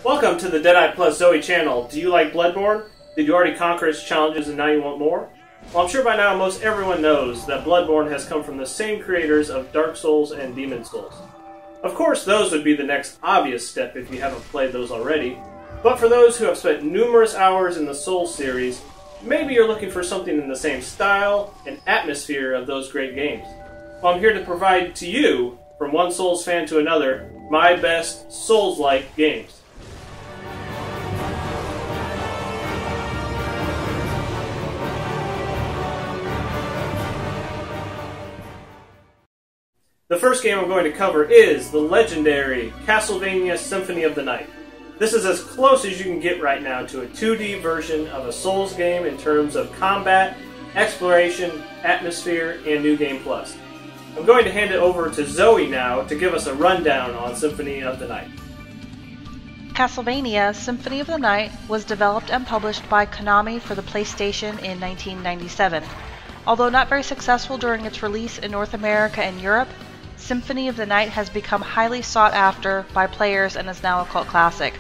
Welcome to the Deadeye Plus Zoe channel. Do you like Bloodborne? Did you already conquer its challenges and now you want more? Well, I'm sure by now most everyone knows that Bloodborne has come from the same creators of Dark Souls and Demon Souls. Of course, those would be the next obvious step if you haven't played those already, but for those who have spent numerous hours in the Souls series, maybe you're looking for something in the same style and atmosphere of those great games. Well, I'm here to provide to you, from one Souls fan to another, my best Souls-like games. The first game I'm going to cover is the legendary Castlevania Symphony of the Night. This is as close as you can get right now to a 2D version of a Souls game in terms of combat, exploration, atmosphere, and New Game Plus. I'm going to hand it over to Zoe now to give us a rundown on Symphony of the Night. Castlevania Symphony of the Night was developed and published by Konami for the PlayStation in 1997. Although not very successful during its release in North America and Europe, Symphony of the Night has become highly sought after by players and is now a cult classic.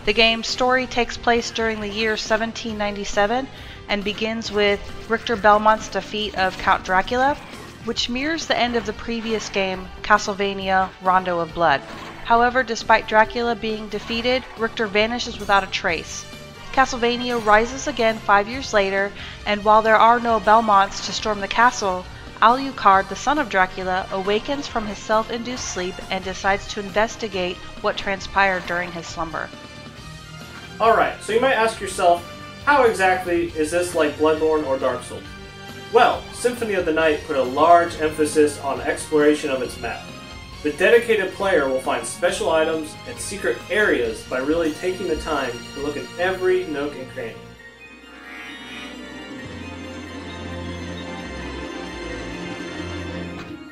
The game's story takes place during the year 1797 and begins with Richter Belmont's defeat of Count Dracula, which mirrors the end of the previous game, Castlevania Rondo of Blood. However, despite Dracula being defeated, Richter vanishes without a trace. Castlevania rises again 5 years later, and while there are no Belmonts to storm the castle, Alucard, the son of Dracula, awakens from his self-induced sleep and decides to investigate what transpired during his slumber. Alright, so you might ask yourself, how exactly is this like Bloodborne or Dark Souls? Well, Symphony of the Night put a large emphasis on exploration of its map. The dedicated player will find special items and secret areas by really taking the time to look at every nook and cranny.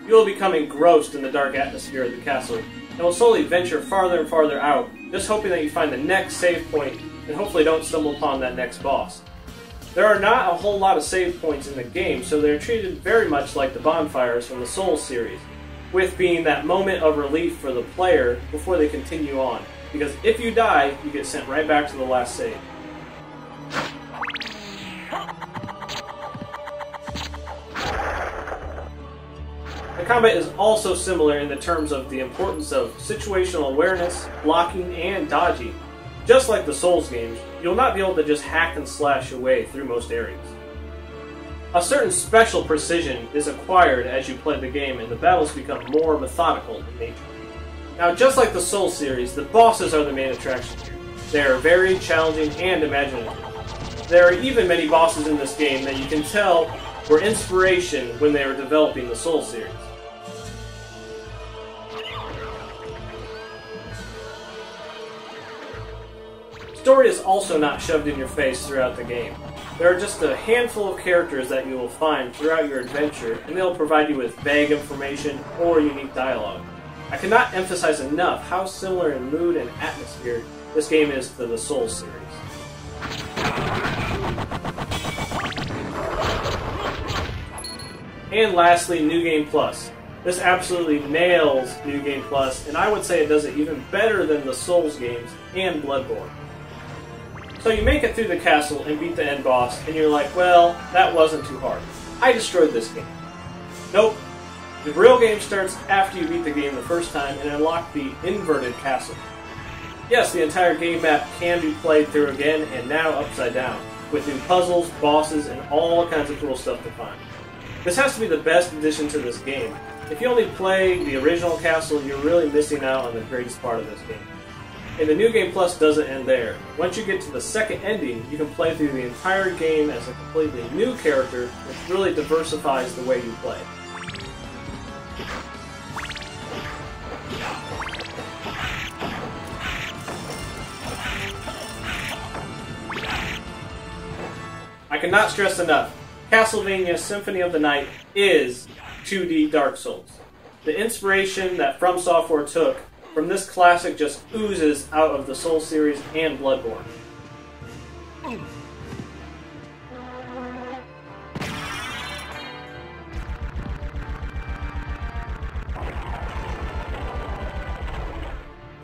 You will become engrossed in the dark atmosphere of the castle, and will slowly venture farther and farther out, just hoping that you find the next save point, and hopefully don't stumble upon that next boss. There are not a whole lot of save points in the game, so they are treated very much like the bonfires from the Souls series, with being that moment of relief for the player before they continue on, because if you die, you get sent right back to the last save. The combat is also similar in the terms of the importance of situational awareness, blocking, and dodging. Just like the Souls games, you'll not be able to just hack and slash your way through most areas. A certain special precision is acquired as you play the game, and the battles become more methodical in nature. Now, just like the Souls series, the bosses are the main attraction here. They are very challenging and imaginative. There are even many bosses in this game that you can tell were inspiration when they were developing the Souls series. Story is also not shoved in your face throughout the game. There are just a handful of characters that you will find throughout your adventure, and they'll provide you with vague information or unique dialogue. I cannot emphasize enough how similar in mood and atmosphere this game is to the Souls series. And lastly, New Game Plus. This absolutely nails New Game Plus, and I would say it does it even better than the Souls games and Bloodborne. So you make it through the castle and beat the end boss, and you're like, well, that wasn't too hard. I destroyed this game. Nope. The real game starts after you beat the game the first time and unlock the inverted castle. Yes, the entire game map can be played through again, and now upside down, with new puzzles, bosses, and all kinds of cool stuff to find. This has to be the best addition to this game. If you only play the original castle, you're really missing out on the greatest part of this game. And the New Game Plus doesn't end there. Once you get to the second ending, you can play through the entire game as a completely new character, which really diversifies the way you play. I cannot stress enough, Castlevania Symphony of the Night is 2D Dark Souls. The inspiration that From Software took from this classic just oozes out of the Souls series and Bloodborne.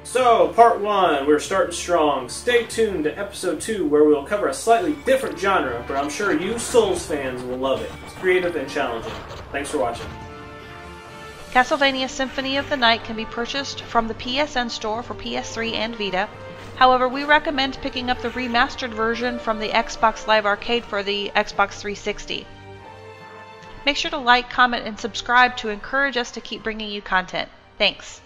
So So, part 1, we're starting strong. Stay tuned to episode 2 where we'll cover a slightly different genre, but I'm sure you Souls fans will love it. It's creative and challenging. Thanks for watching. Castlevania Symphony of the Night can be purchased from the PSN store for PS3 and Vita. However, we recommend picking up the remastered version from the Xbox Live Arcade for the Xbox 360. Make sure to like, comment, and subscribe to encourage us to keep bringing you content. Thanks.